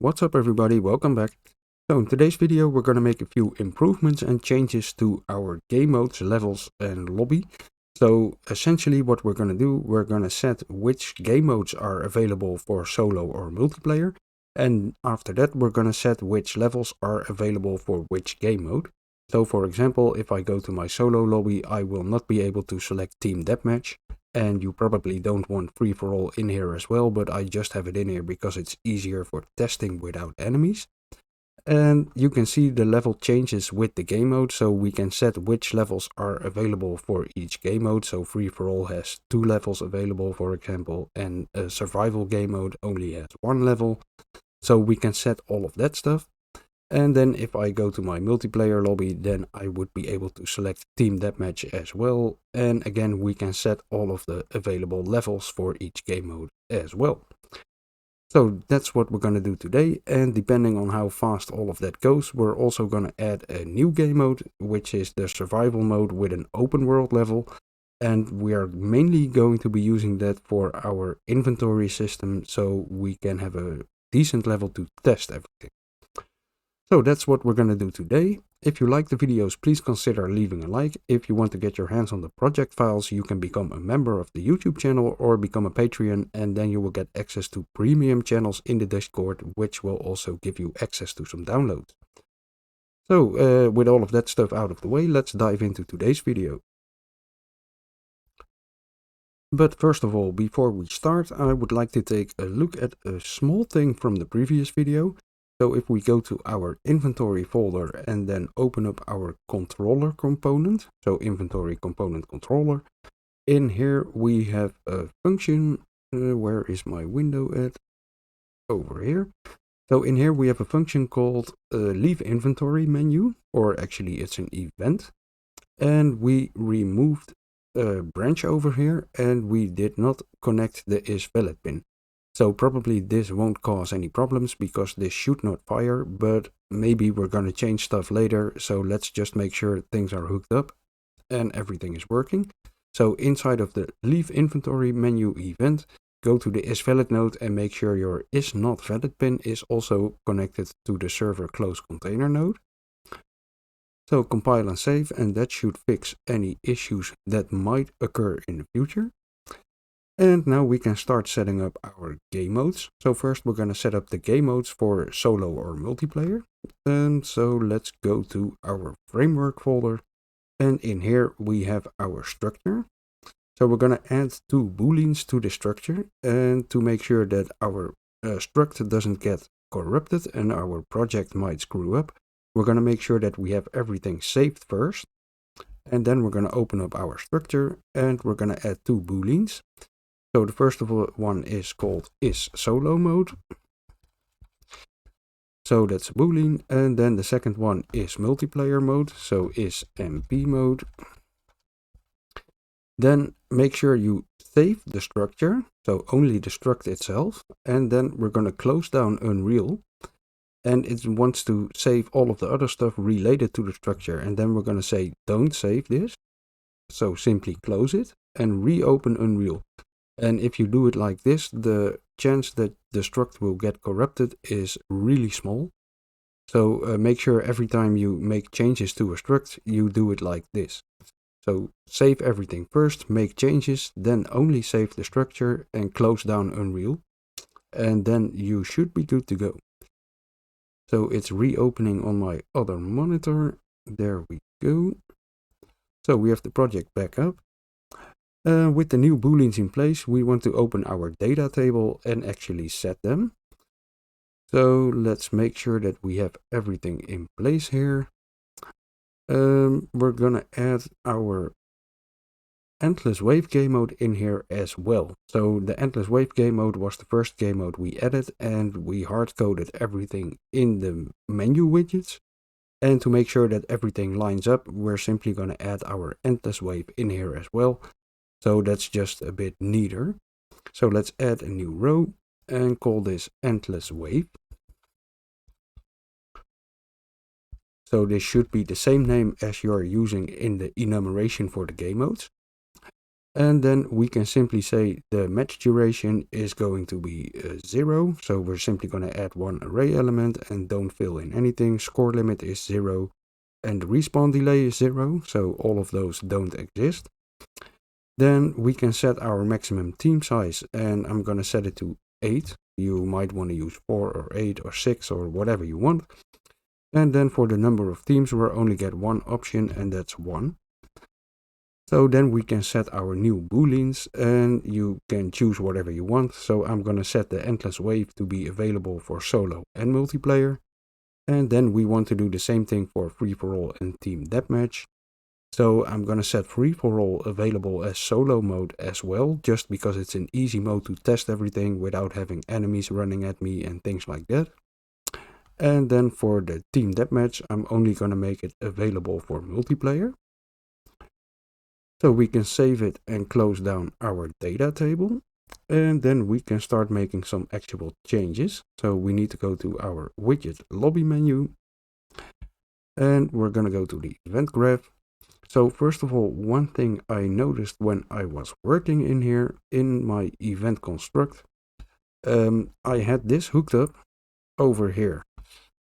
What's up everybody, welcome back. So in today's video we're going to make a few improvements and changes to our game modes, levels and lobby. So essentially what we're going to do, we're going to set which game modes are available for solo or multiplayer. And after that we're going to set which levels are available for which game mode. So for example, if I go to my solo lobby, I will not be able to select Team Deathmatch. And you probably don't want free-for-all in here as well, but I just have it in here because it's easier for testing without enemies. And you can see the level changes with the game mode, so we can set which levels are available for each game mode. So free-for-all has 2 levels available, for example, and a survival game mode only has 1 level. So we can set all of that stuff. And then if I go to my multiplayer lobby, then I would be able to select Team Deathmatch as well. And again, we can set all of the available levels for each game mode as well. So that's what we're going to do today. And depending on how fast all of that goes, we're also going to add a new game mode, which is the survival mode with an open world level. And we are mainly going to be using that for our inventory system, so we can have a decent level to test everything. So that's what we're going to do today. If you like the videos, please consider leaving a like. If you want to get your hands on the project files, you can become a member of the YouTube channel or become a Patreon, and then you will get access to premium channels in the Discord, which will also give you access to some downloads. So with all of that stuff out of the way, let's dive into today's video. But first of all, before we start, I would like to take a look at a small thing from the previous video. So if we go to our inventory folder and then open up our controller component, so inventory component controller, in here we have a function. Where is my window at? Over here. So in here we have a function called leave inventory menu, or actually it's an event. And we removed a branch over here and we did not connect the isValid pin. So probably this won't cause any problems because this should not fire, but maybe we're going to change stuff later. So let's just make sure things are hooked up and everything is working. So inside of the leave inventory menu event, go to the isValid node and make sure your isNotValid pin is also connected to the server close container node. So compile and save, and that should fix any issues that might occur in the future. And now we can start setting up our game modes. So first we're going to set up the game modes for solo or multiplayer. And so let's go to our framework folder. And in here we have our structure. So we're going to add 2 booleans to the structure. And to make sure that our struct doesn't get corrupted and our project might screw up, we're going to make sure that we have everything saved first. And then we're going to open up our structure and we're going to add 2 booleans. So the first one is called isSoloMode. So that's a boolean. And then the second one is multiplayer mode. So isMPMode. Then make sure you save the structure. So only the struct itself. And then we're going to close down Unreal. And it wants to save all of the other stuff related to the structure. And then we're going to say don't save this. So simply close it and reopen Unreal. And if you do it like this, the chance that the struct will get corrupted is really small. So make sure every time you make changes to a struct, you do it like this. So save everything first, make changes, then only save the structure and close down Unreal. And then you should be good to go. So it's reopening on my other monitor. There we go. So we have the project back up. With the new booleans in place, we want to open our data table and actually set them. So let's make sure that we have everything in place here. We're gonna add our Endless Wave game mode in here as well. So the Endless Wave game mode was the first game mode we added, and we hard-coded everything in the menu widgets. And to make sure that everything lines up, we're simply going to add our Endless Wave in here as well. So that's just a bit neater. So let's add a new row and call this Endless Wave. So this should be the same name as you're using in the enumeration for the game modes. And then we can simply say the match duration is going to be 0. So we're simply going to add one array element and don't fill in anything. Score limit is 0 and the respawn delay is 0. So all of those don't exist. Then we can set our maximum team size, and I'm going to set it to 8. You might want to use 4 or 8 or 6 or whatever you want. And then for the number of teams, we'll only get one option, and that's 1. So then we can set our new booleans, and you can choose whatever you want. So I'm going to set the endless wave to be available for solo and multiplayer. And then we want to do the same thing for free-for-all and team deathmatch. So I'm going to set free-for-all available as solo mode as well, just because it's an easy mode to test everything without having enemies running at me and things like that. And then for the team deathmatch, I'm only going to make it available for multiplayer. So we can save it and close down our data table. And then we can start making some actual changes. So we need to go to our widget lobby menu. And we're going to go to the event graph. So first of all, one thing I noticed when I was working in here in my event construct, I had this hooked up over here.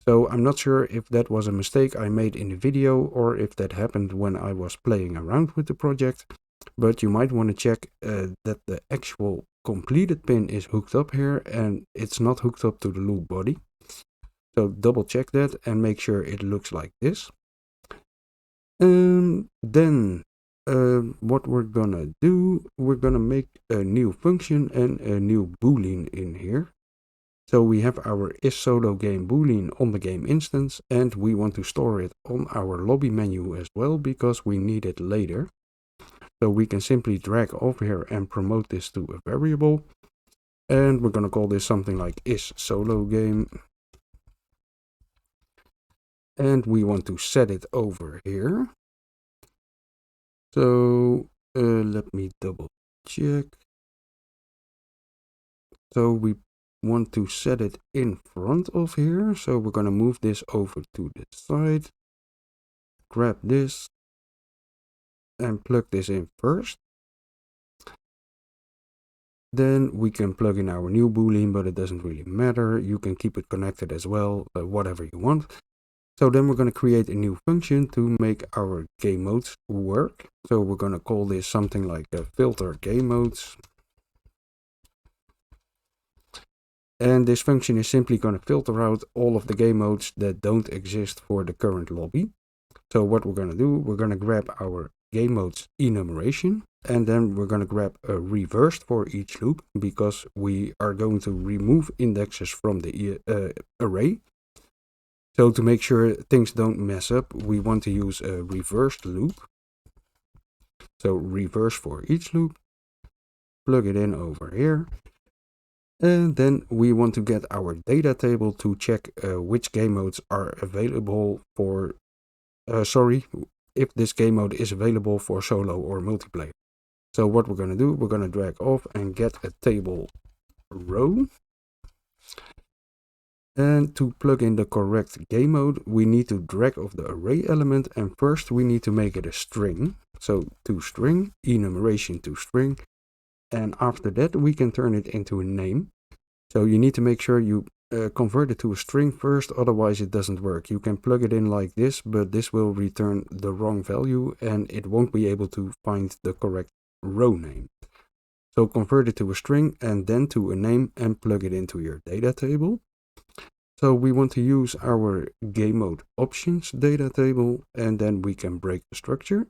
So I'm not sure if that was a mistake I made in the video or if that happened when I was playing around with the project. But you might want to check that the actual completed pin is hooked up here and it's not hooked up to the loop body. So double check that and make sure it looks like this. Then what we're gonna do, we're gonna make a new function and a new boolean in here. So we have our isSoloGame boolean on the GameInstance, and we want to store it on our lobby menu as well because we need it later. So we can simply drag over here and promote this to a variable, and we're gonna call this something like isSoloGame. And we want to set it over here. So let me double check. So we want to set it in front of here. So we're going to move this over to the side. Grab this and plug this in first. Then we can plug in our new boolean, but it doesn't really matter. You can keep it connected as well, whatever you want. So then we're going to create a new function to make our game modes work. So we're going to call this something like filter game modes. And this function is simply going to filter out all of the game modes that don't exist for the current lobby. So what we're going to do, we're going to grab our game modes enumeration, and then we're going to grab a reversed for each loop because we are going to remove indexes from the array. So to make sure things don't mess up, we want to use a reversed loop. So reverse for each loop, plug it in over here. And then we want to get our data table to check which game modes are available for, if this game mode is available for solo or multiplayer. So what we're going to do, we're going to drag off and get a table row. And to plug in the correct game mode, we need to drag off the array element, and first we need to make it a string. So toString, enumeration toString, and after that we can turn it into a name. So you need to make sure you convert it to a string first, otherwise it doesn't work. You can plug it in like this, but this will return the wrong value and it won't be able to find the correct row name. So convert it to a string and then to a name and plug it into your data table. So we want to use our GameModeOptions data table, and then we can break the structure.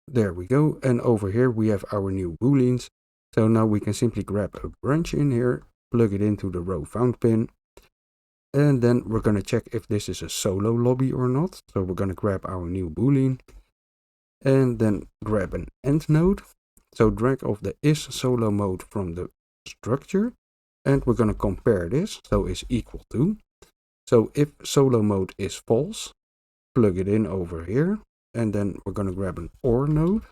There we go. And over here we have our new booleans. So now we can simply grab a branch in here, plug it into the row found pin. And then we're going to check if this is a solo lobby or not. So we're going to grab our new boolean and then grab an end node. So drag off the isSolo mode from the structure. And we're going to compare this, so is equal to. So if solo mode is false, plug it in over here. And then we're going to grab an OR node.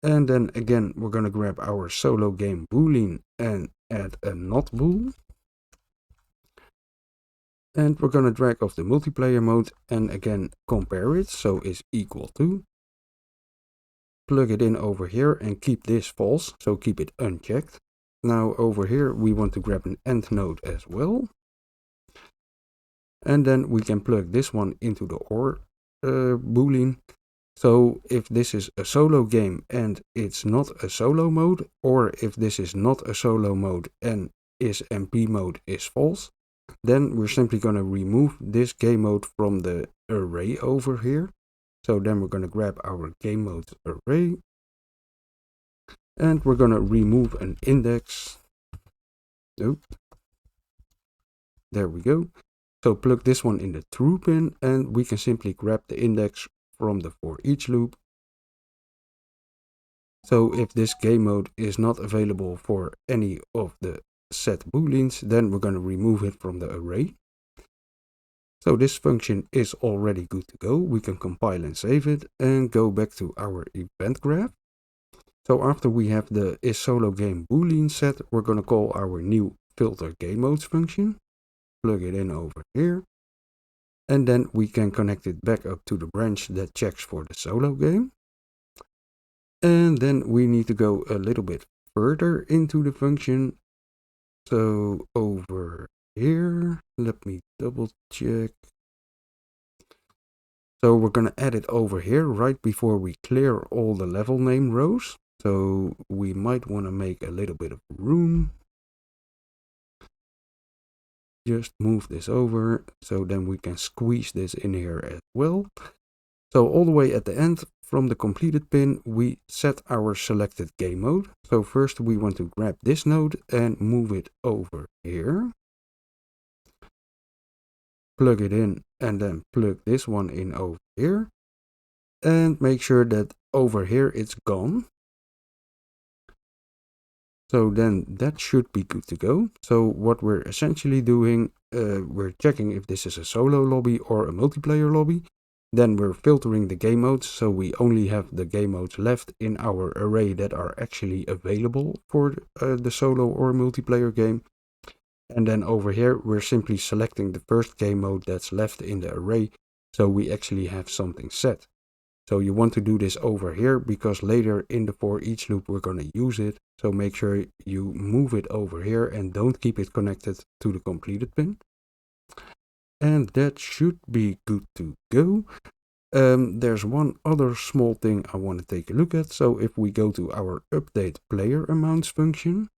And then again, we're going to grab our solo game boolean and add a not bool. And we're going to drag off the multiplayer mode and again compare it, so is equal to. Plug it in over here and keep this false, so keep it unchecked. Now over here we want to grab an end node as well. And then we can plug this one into the OR boolean. So if this is a solo game and it's not a solo mode, or if this is not a solo mode and is MP mode is false, then we're simply going to remove this game mode from the array over here. So then we're going to grab our game mode array and we're going to remove an index. Nope. There we go. So plug this one in the true pin and we can simply grab the index from the for each loop. So if this game mode is not available for any of the set booleans, then we're going to remove it from the array. So this function is already good to go. We can compile and save it and go back to our event graph. So after we have the isSoloGame boolean set, we're going to call our new filter game modes function. Plug it in over here. And then we can connect it back up to the branch that checks for the solo game. And then we need to go a little bit further into the function. So over here, let me double check. So we're going to add it over here right before we clear all the level name rows. So we might want to make a little bit of room. Just move this over so then we can squeeze this in here as well. So all the way at the end from the completed pin, we set our selected game mode. So first we want to grab this node and move it over here. Plug it in and then plug this one in over here. And make sure that over here it's gone. So then that should be good to go. So what we're essentially doing, we're checking if this is a solo lobby or a multiplayer lobby. Then we're filtering the game modes, so we only have the game modes left in our array that are actually available for the solo or multiplayer game. And then over here, we're simply selecting the first game mode that's left in the array, so we actually have something set. So you want to do this over here because later in the for each loop we're going to use it. So make sure you move it over here and don't keep it connected to the completed pin. And that should be good to go. There's one other small thing I want to take a look at. So if we go to our update player amounts function,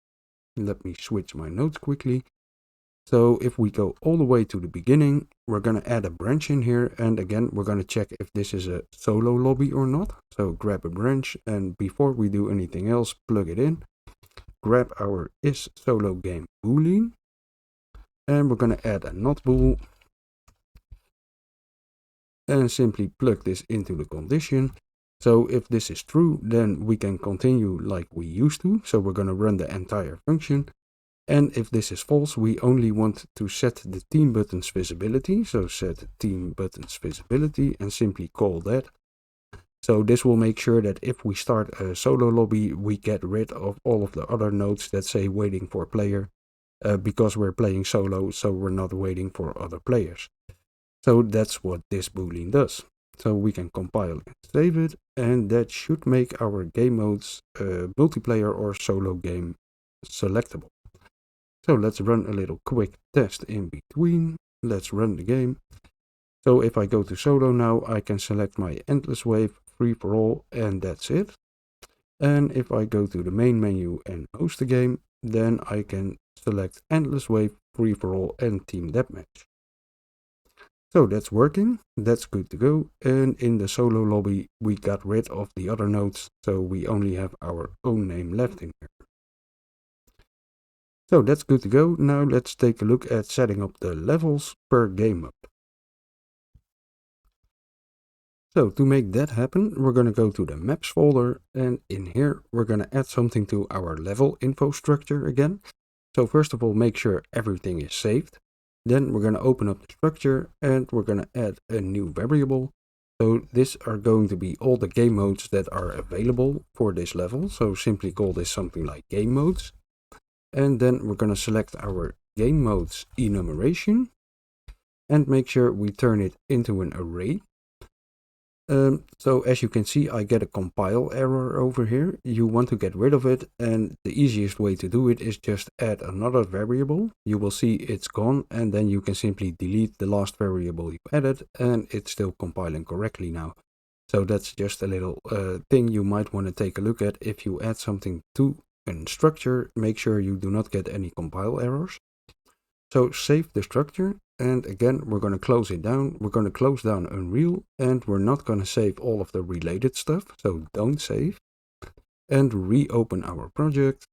let me switch my notes quickly. So if we go all the way to the beginning, we're going to add a branch in here. And again, we're going to check if this is a solo lobby or not. So grab a branch and before we do anything else, plug it in. Grab our isSoloGame boolean. And we're going to add a not bool. And simply plug this into the condition. So if this is true, then we can continue like we used to. So we're going to run the entire function. And if this is false, we only want to set the team buttons visibility. So set team buttons visibility and simply call that. So this will make sure that if we start a solo lobby, we get rid of all of the other nodes that say waiting for player. Because we're playing solo, so we're not waiting for other players. So that's what this boolean does. So we can compile and save it, and that should make our game modes multiplayer or solo game selectable. So let's run a little quick test in between. Let's run the game. So if I go to solo now, I can select my endless wave, free for all, and that's it. And if I go to the main menu and host the game, then I can select endless wave, free for all, and team deathmatch. So that's working, that's good to go, and in the solo lobby we got rid of the other nodes, so we only have our own name left in here. So that's good to go. Now let's take a look at setting up the levels per game mode. So to make that happen, we're going to go to the maps folder, and in here we're going to add something to our LevelInfo structure again. So first of all, make sure everything is saved. Then we're going to open up the structure and we're going to add a new variable. So these are going to be all the game modes that are available for this level. So simply call this something like game modes. And then we're going to select our game modes enumeration. and make sure we turn it into an array. So as you can see, I get a compile error over here. You want to get rid of it, and the easiest way to do it is just add another variable. You will see it's gone, and then you can simply delete the last variable you added, and it's still compiling correctly now. So that's just a little thing you might want to take a look at. If you add something to a structure, make sure you do not get any compile errors. So save the structure, and again we're going to close it down. We're going to close down Unreal, and we're not going to save all of the related stuff, so don't save. And reopen our project.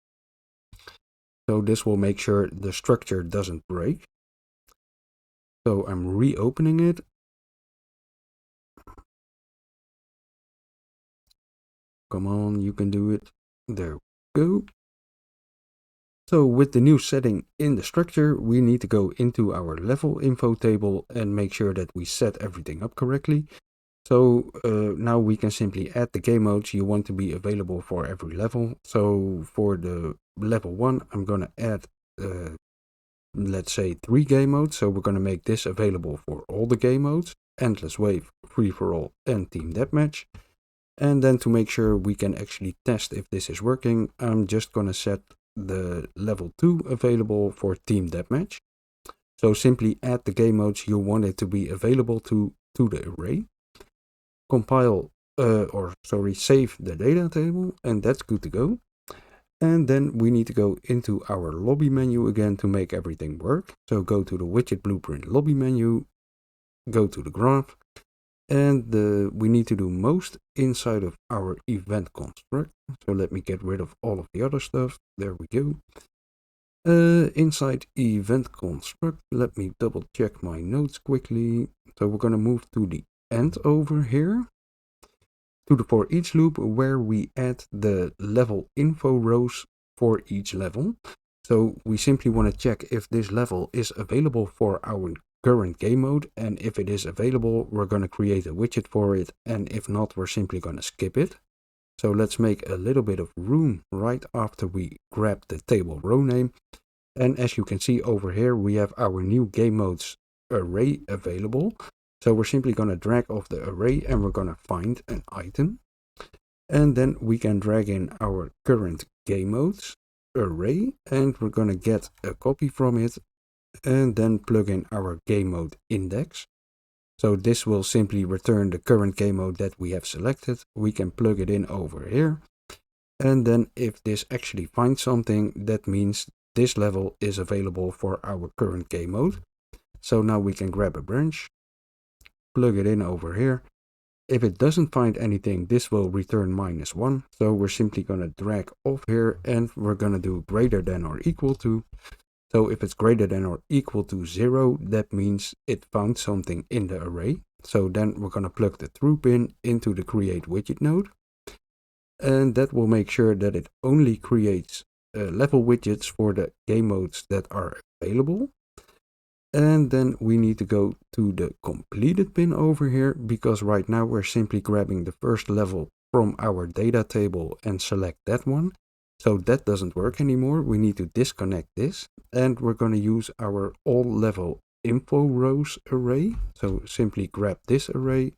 So this will make sure the structure doesn't break. So I'm reopening it. Come on, you can do it. There we go. So with the new setting in the structure, we need to go into our LevelInfo table and make sure that we set everything up correctly. So now we can simply add the game modes you want to be available for every level. So for the level 1, I'm going to add, let's say 3 game modes. So we're going to make this available for all the game modes: Endless Wave, Free for All, and Team Deathmatch. And then to make sure we can actually test if this is working, I'm just going to set the level 2 available for Team Deathmatch. So simply add the game modes you want it to be available to the array. Compile, save the data table, and that's good to go. And then we need to go into our lobby menu again to make everything work. So go to the widget blueprint lobby menu, go to the graph, and we need to do most inside of our event construct. So let me get rid of all of the other stuff. There we go. Inside event construct, let me double check my notes quickly. So we're going to move to the end over here, to the for each loop, where we add the level info rows for each level. So we simply want to check if this level is available for our current game mode, and if it is available, we're going to create a widget for it, and if not, we're simply going to skip it. So let's make a little bit of room right after we grab the table row name. And as you can see over here, we have our new game modes array available. So we're simply going to drag off the array, and we're going to find an item. And then we can drag in our current game modes array, and we're going to get a copy from it, and then plug in our game mode index. So this will simply return the current game mode that we have selected. We can plug it in over here. And then if this actually finds something, that means this level is available for our current game mode. So now we can grab a branch, plug it in over here. If it doesn't find anything, this will return -1. So we're simply going to drag off here, and we're going to do greater than or equal to. So if it's greater than or equal to 0, that means it found something in the array. So then we're going to plug the true pin into the create widget node. And that will make sure that it only creates level widgets for the game modes that are available. And then we need to go to the completed pin over here, because right now we're simply grabbing the first level from our data table and select that one. So that doesn't work anymore. We need to disconnect this, and we're going to use our all level info rows array. So simply grab this array,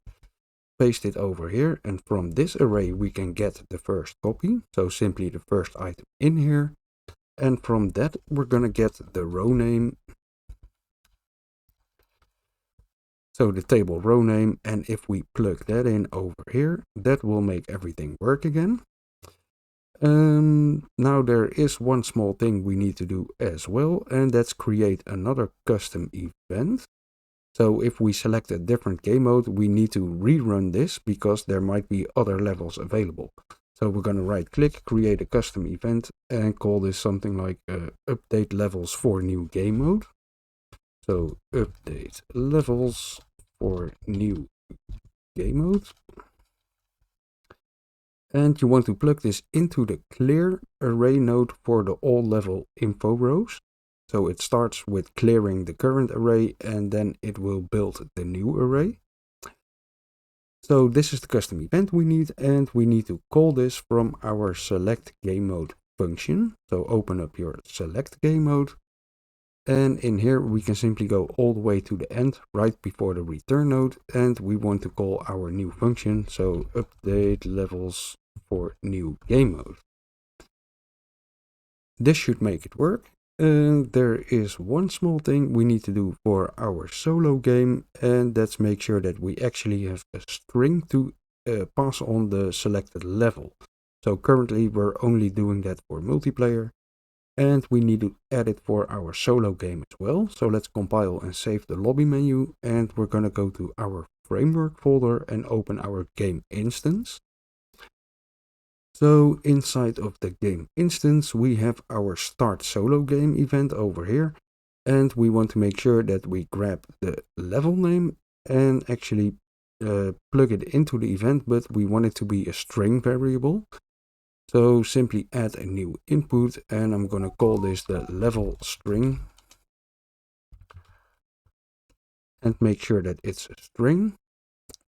paste it over here, and from this array we can get the first copy. So simply the first item in here. And from that we're going to get the row name. So the table row name, and if we plug that in over here, that will make everything work again. Now there is one small thing we need to do as well, and that's create another custom event. So if we select a different game mode, we need to rerun this because there might be other levels available. So we're going to right click, create a custom event, and call this something like update levels for new game mode. So update levels for new game mode. And you want to plug this into the clear array node for the all level info rows. So it starts with clearing the current array, and then it will build the new array. So this is the custom event we need, and we need to call this from our select game mode function. So open up your select game mode, And in here we can simply go all the way to the end right before the return node, and we want to call our new function, so update levels for new game mode. This should make it work. There is one small thing we need to do for our solo game, and that's make sure that we actually have a string to pass on the selected level. So currently we're only doing that for multiplayer, and we need to add it for our solo game as well. So let's compile and save the lobby menu, and we're gonna go to our framework folder and open our GameInstance. So inside of the GameInstance we have our start solo game event over here, and we want to make sure that we grab the level name and actually plug it into the event, but we want it to be a string variable. So simply add a new input, and I'm gonna call this the level string, and make sure that it's a string,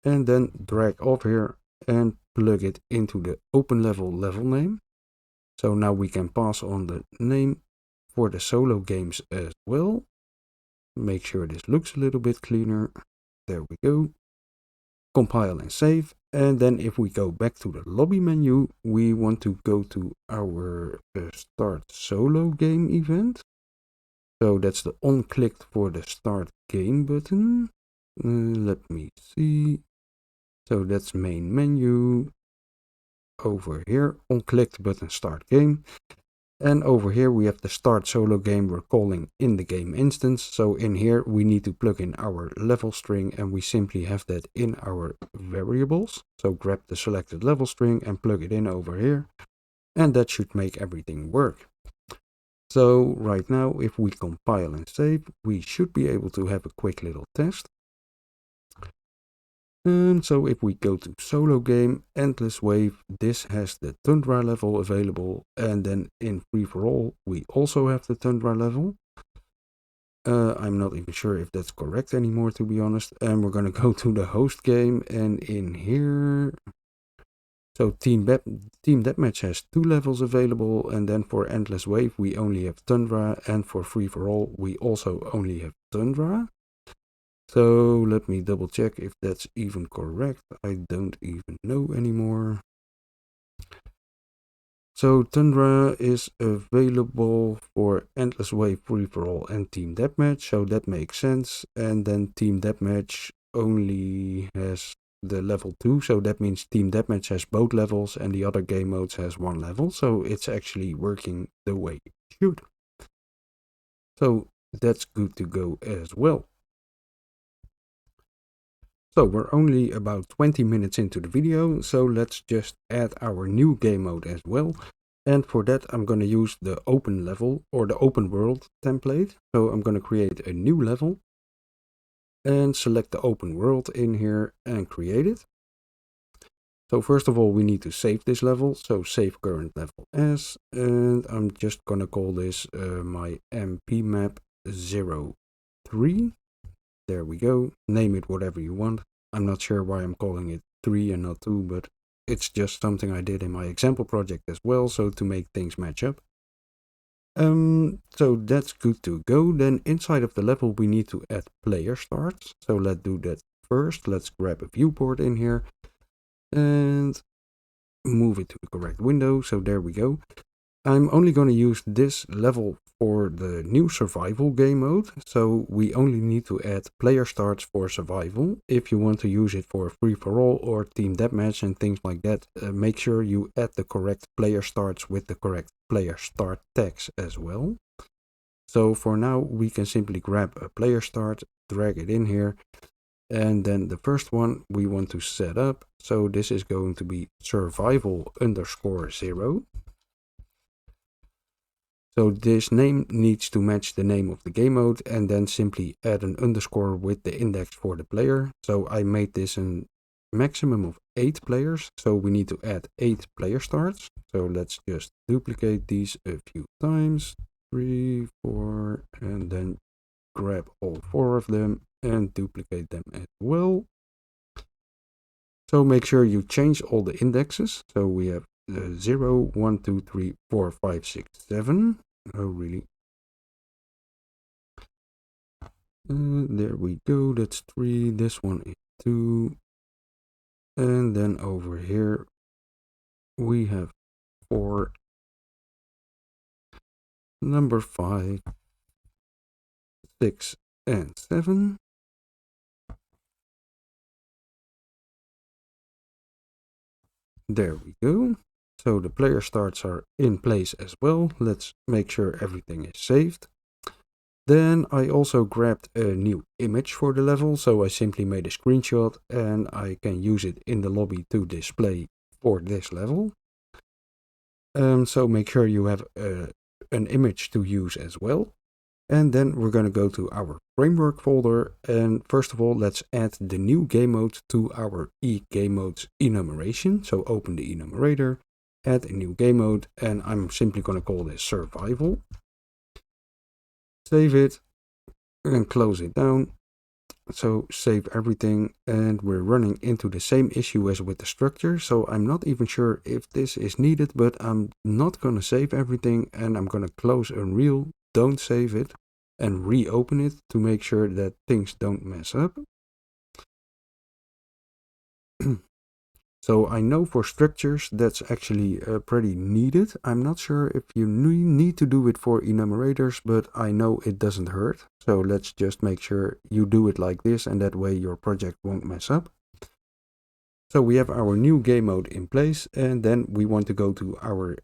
and then drag off here and plug it into the open level name. So now we can pass on the name for the solo games as well. Make sure this looks a little bit cleaner. There we go. Compile and save. And then if we go back to the lobby menu, we want to go to our start solo game event. So that's the on clicked for the start game button. Let me see. So that's main menu. Over here, on clicked button start game. And over here we have the start solo game we're calling in the GameInstance. So in here we need to plug in our level string, and we simply have that in our variables. So grab the selected level string and plug it in over here, and that should make everything work. So right now if we compile and save, we should be able to have a quick little test. And so if we go to solo game, endless wave, this has the tundra level available, and then in free for all we also have the tundra level. I'm not even sure if that's correct anymore, to be honest. And we're gonna go to the host game, and in here, so Team Deathmatch has 2 levels available, and then for endless wave we only have tundra, and for free for all we also only have tundra. So let me double check if that's even correct. I don't even know anymore. So Tundra is available for Endless Wave, Free for All and Team Deathmatch, so that makes sense. And then Team Deathmatch only has the level 2, so that means Team Deathmatch has both levels and the other game modes has 1 level, so it's actually working the way it should. So that's good to go as well. So we're only about 20 minutes into the video, so let's just add our new game mode as well. And for that I'm going to use the open level or the open world template. So I'm going to create a new level and select the open world in here and create it. So first of all we need to save this level, so save current level as, and I'm just going to call this my MP map 03. There we go. Name it whatever you want. I'm not sure why I'm calling it 3 and not 2, but it's just something I did in my example project as well, so to make things match up. So that's good to go. Then inside of the level we need to add player starts. So let's do that first. Let's grab a viewport in here and move it to the correct window. So there we go. I'm only going to use this level for the new survival game mode, so we only need to add player starts for survival. If you want to use it for free for all or team deathmatch and things like that, make sure you add the correct player starts with the correct player start tags as well. So for now we can simply grab a player start, drag it in here, and then the first one we want to set up. So this is going to be survival_0. So this name needs to match the name of the game mode, and then simply add an underscore with the index for the player. So I made this a maximum of 8 players, so we need to add 8 player starts. So let's just duplicate these a few times, 3, 4, and then grab all 4 of them and duplicate them as well. So make sure you change all the indexes. So we have 0, 1, 2, 3, 4, 5, 6, 7. Oh, really? There we go, that's 3, this one is 2, and then over here we have 4, number 5, 6, and 7. There we go. So the player starts are in place as well. Let's make sure everything is saved. Then I also grabbed a new image for the level, so I simply made a screenshot and I can use it in the lobby to display for this level. So make sure you have an image to use as well. And then we're going to go to our framework folder, and first of all let's add the new game mode to our GameMode's enumeration. So open the enumerator, add a new game mode, and I'm simply going to call this survival. Save it and close it down. So save everything, and we're running into the same issue as with the structure, so I'm not even sure if this is needed, but I'm not going to save everything, and I'm going to close Unreal, don't save it, and reopen it to make sure that things don't mess up. So I know for structures that's actually pretty needed. I'm not sure if you need to do it for enumerators, but I know it doesn't hurt. So let's just make sure you do it like this, and that way your project won't mess up. So we have our new game mode in place, and then we want to go to our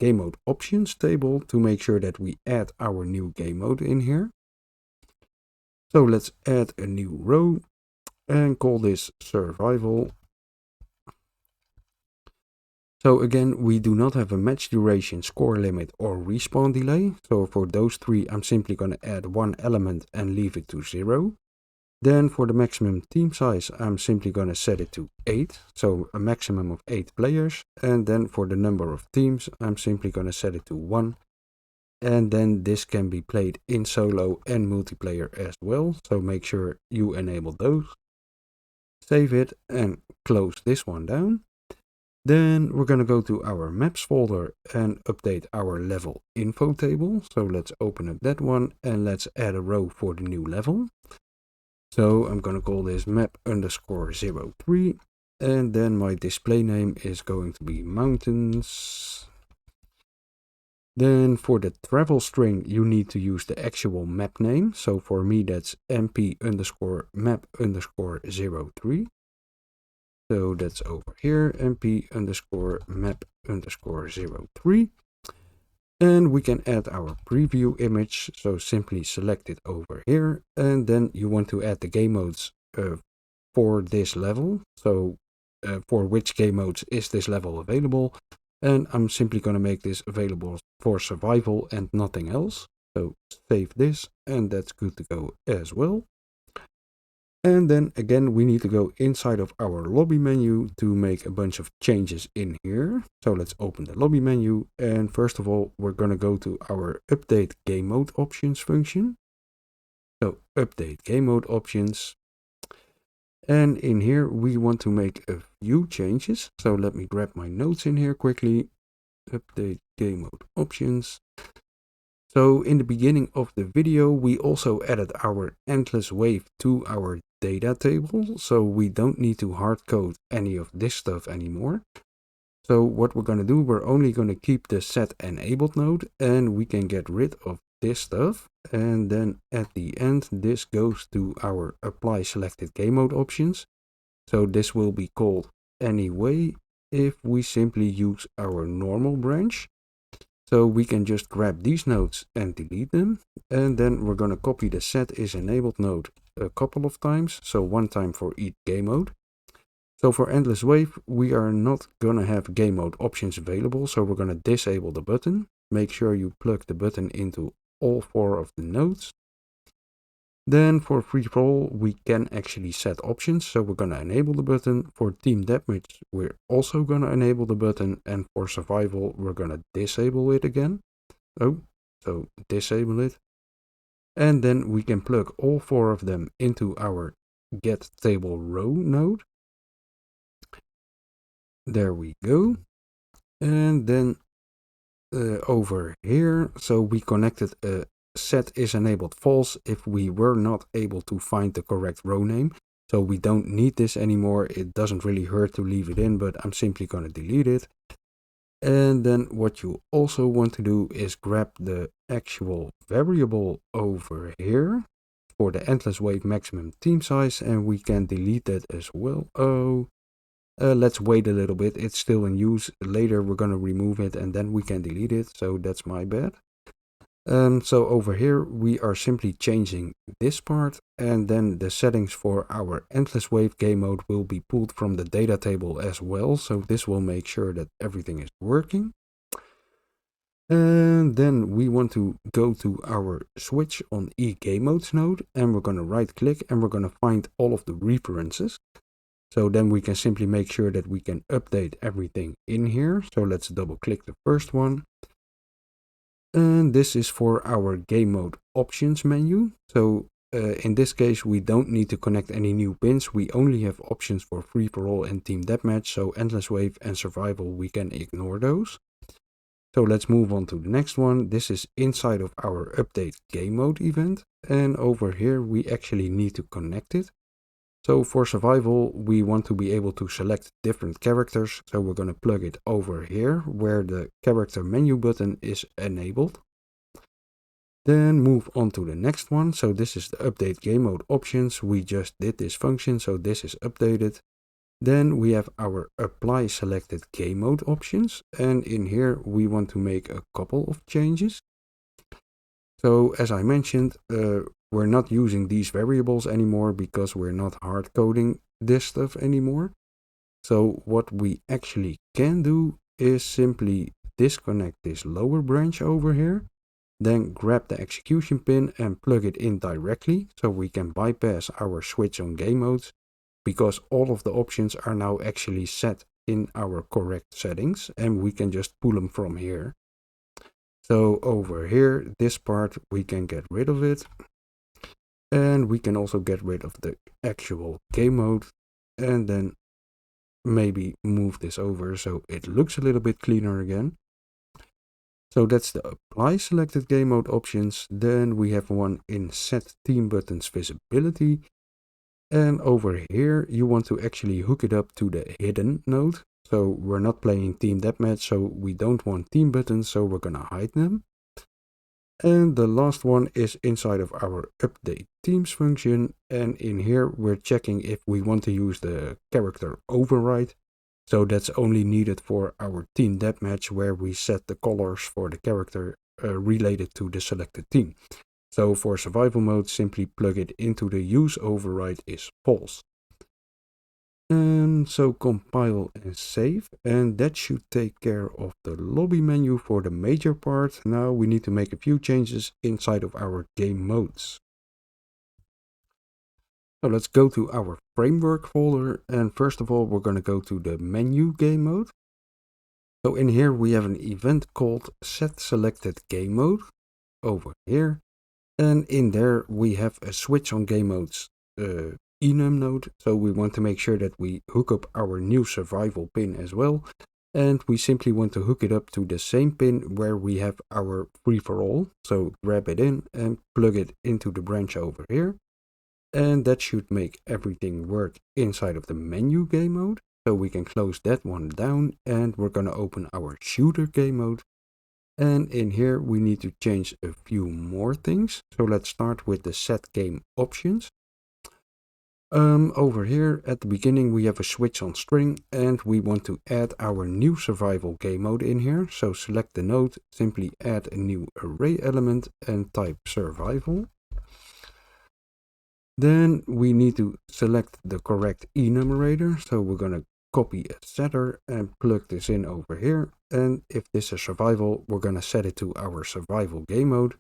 game mode options table to make sure that we add our new game mode in here. So let's add a new row and call this survival. So again, we do not have a match duration, score limit, or respawn delay. So for those 3, I'm simply going to add 1 element and leave it to 0. Then for the maximum team size, I'm simply going to set it to 8. So a maximum of 8 players. And then for the number of teams, I'm simply going to set it to 1. And then this can be played in solo and multiplayer as well. So make sure you enable those. Save it and close this one down. Then we're going to go to our maps folder and update our level info table. So let's open up that one and let's add a row for the new level. So I'm going to call this map_03, and then my display name is going to be mountains. Then for the travel string, you need to use the actual map name. So for me, that's mp_map_03. So that's over here, mp_map_03. And we can add our preview image. So simply select it over here. And then you want to add the game modes for this level. So for which game modes is this level available? And I'm simply going to make this available for survival and nothing else. So save this, and that's good to go as well. And then again, we need to go inside of our lobby menu to make a bunch of changes in here. So let's open the lobby menu. And first of all, we're going to go to our update game mode options function. So update game mode options. And in here, we want to make a few changes. So let me grab my notes in here quickly. Update game mode options. So in the beginning of the video, we also added our endless wave to our data table. So we don't need to hard code any of this stuff anymore. So what we're going to do, we're only going to keep the set enabled node, and we can get rid of this stuff. And then at the end, this goes to our apply selected game mode options. So this will be called anyway if we simply use our normal branch. So we can just grab these nodes and delete them. And then we're going to copy the set is enabled node a couple of times. So 1 time for each game mode. So for endless wave, we are not going to have game mode options available. So we're going to disable the button. Make sure you plug the button into all 4 of the nodes. Then for free for all, we can actually set options. So we're going to enable the button. For team deathmatch, we're also going to enable the button. And for survival, we're going to disable it again. So disable it. And then we can plug all 4 of them into our get table row node. There we go. And then over here, so we connected a set is enabled false if we were not able to find the correct row name. So we don't need this anymore. It doesn't really hurt to leave it in, but I'm simply going to delete it. And then what you also want to do is grab the actual variable over here for the endless wave maximum team size, and we can delete that as well. Let's wait a little bit. It's still in use. Later we're going to remove it and then we can delete it. So that's my bad. So over here we are simply changing this part, and then the settings for our endless wave game mode will be pulled from the data table as well. So this will make sure that everything is working. And then we want to go to our switch on eGameModes node, and we're going to right click and we're going to find all of the references. So then we can simply make sure that we can update everything in here. So let's double click the first one. And this is for our GameModeOptions menu. So in this case, we don't need to connect any new pins. We only have options for free-for-all and team deathmatch. So endless wave and survival, we can ignore those. So let's move on to the next one. This is inside of our update game mode event. And over here, we actually need to connect it. So for survival, we want to be able to select different characters. So we're going to plug it over here where the character menu button is enabled. Then move on to the next one. So this is the update game mode options. We just did this function, so this is updated. Then we have our apply selected game mode options. And in here, we want to make a couple of changes. So as I mentioned, we're not using these variables anymore because we're not hard coding this stuff anymore. So what we actually can do is simply disconnect this lower branch over here, then grab the execution pin and plug it in directly so we can bypass our switch on game modes, because all of the options are now actually set in our correct settings and we can just pull them from here. So over here, this part, we can get rid of it. And we can also get rid of the actual game mode and then maybe move this over so it looks a little bit cleaner again. So that's the apply selected game mode options. Then we have one in set team buttons visibility. And over here, you want to actually hook it up to the hidden node. So we're not playing team deathmatch, so we don't want team buttons, so we're gonna hide them. And the last one is inside of our update teams function. And in here, we're checking if we want to use the character override. So that's only needed for our team deathmatch, where we set the colors for the character related to the selected team. So for survival mode, simply plug it into the use override is false. And so compile and save, and that should take care of the lobby menu for the major part. Now we need to make a few changes inside of our game modes. So let's go to our framework folder, and first of all we're going to go to the MenuGameMode. So in here we have an event called set selected game mode over here, and in there we have a switch on game modes enum node. So we want to make sure that we hook up our new survival pin as well, and we simply want to hook it up to the same pin where we have our free-for-all. So grab it in and plug it into the branch over here, and that should make everything work inside of the menu game mode. So we can close that one down, and we're going to open our shooter game mode. And in here we need to change a few more things. So let's start with the set game options. Over here at the beginning we have a switch on string, and we want to add our new survival game mode in here. So select the node, simply add a new array element and type survival. Then we need to select the correct enumerator. So we're going to copy a setter and plug this in over here. And if this is survival, we're going to set it to our survival game mode.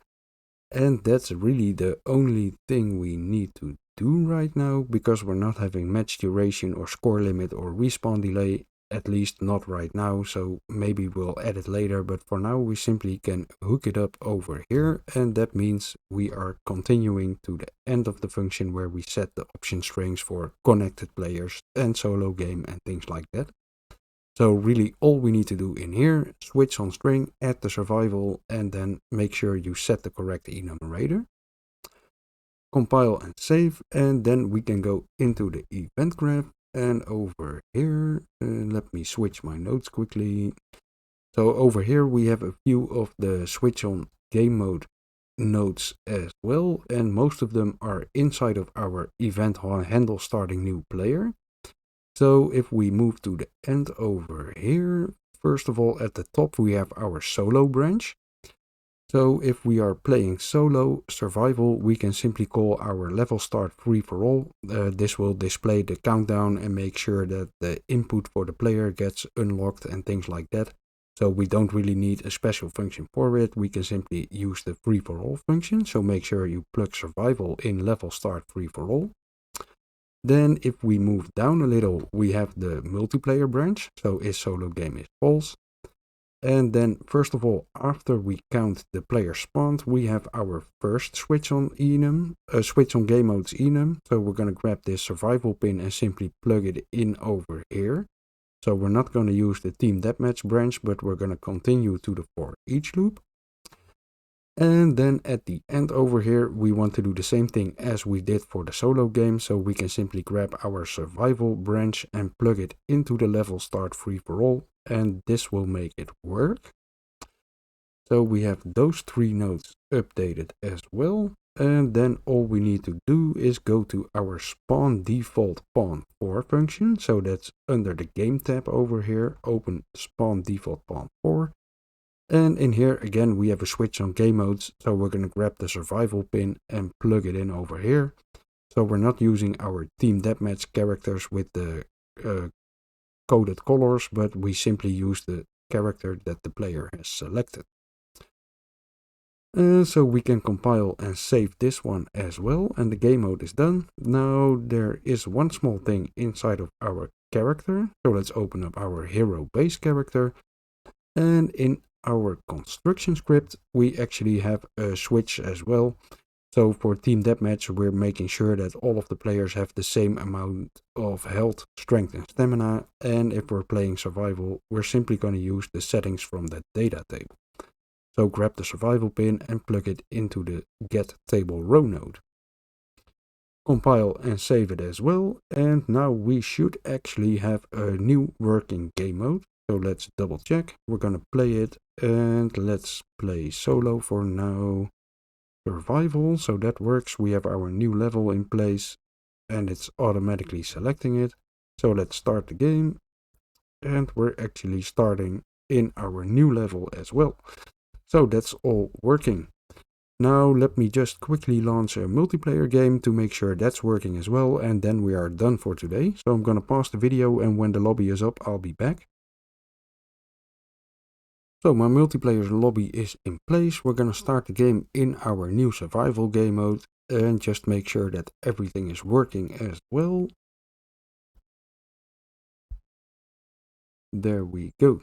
And that's really the only thing we need to do right now, because we're not having match duration or score limit or respawn delay, at least not right now. So maybe we'll add it later, but for now we simply can hook it up over here, and that means we are continuing to the end of the function where we set the option strings for connected players and solo game and things like that. So really all we need to do in here, switch on string, add the survival, and then make sure you set the correct enumerator. Compile and save, and then we can go into the event graph, and over here, let me switch my notes quickly. So over here we have a few of the switch on game mode nodes as well, and most of them are inside of our event handle starting new player. So if we move to the end over here, first of all at the top we have our solo branch. So if we are playing solo survival, we can simply call our level start free for all. This will display the countdown and make sure that the input for the player gets unlocked and things like that. So we don't really need a special function for it. We can simply use the free for all function. So make sure you plug survival in level start free for all. Then if we move down a little, we have the multiplayer branch. So is solo game is false. And then first of all, after we count the player spawned, we have our first switch on enum, switch on game mode's enum. So we're going to grab this survival pin and simply plug it in over here. So we're not going to use the team deathmatch branch, but we're going to continue to the for each loop. And then at the end over here, we want to do the same thing as we did for the solo game. So we can simply grab our survival branch and plug it into the level start free for all. And this will make it work. So we have those three nodes updated as well. And then all we need to do is go to our spawn default pawn 4 function. So that's under the game tab over here. Open spawn default pawn 4. And in here again we have a switch on game modes. So we're going to grab the survival pin and plug it in over here. So we're not using our team deathmatch characters with the coded colors, but we simply use the character that the player has selected. So we can compile and save this one as well, and the game mode is done. Now there is one small thing inside of our character. So let's open up our hero base character, and in our construction script we actually have a switch as well. So for team deathmatch, we're making sure that all of the players have the same amount of health, strength and stamina. And if we're playing survival, we're simply going to use the settings from that data table. So grab the survival pin and plug it into the get table row node. Compile and save it as well. And now we should actually have a new working game mode. So let's double check. We're going to play it, and let's play solo for now. Survival, so that works. We have our new level in place and it's automatically selecting it. So let's start the game, and we're actually starting in our new level as well. So that's all working. Now let me just quickly launch a multiplayer game to make sure that's working as well, and then we are done for today. So I'm gonna pause the video, and when the lobby is up I'll be back. So my multiplayer lobby is in place. We're going to start the game in our new survival game mode and just make sure that everything is working as well. There we go.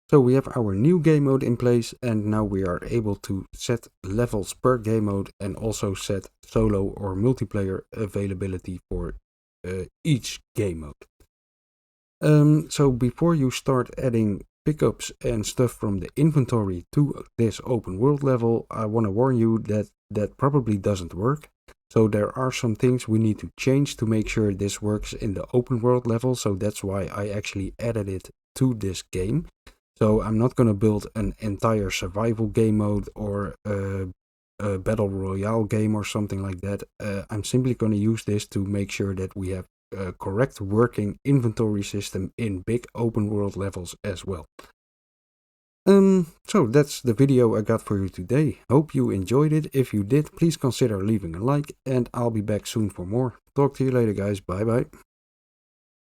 So we have our new game mode in place, and now we are able to set levels per game mode and also set solo or multiplayer availability for each game mode. So before you start adding pickups and stuff from the inventory to this open world level, I want to warn you that that probably doesn't work. So there are some things we need to change to make sure this works in the open world level. So that's why I actually added it to this game. So I'm not going to build an entire survival game mode or a battle royale game or something like that. I'm simply going to use this to make sure that we have a correct working inventory system in big open world levels as well. So that's the video I got for you today. Hope you enjoyed it. If you did, please consider leaving a like, and I'll be back soon for more. Talk to you later, guys. Bye bye.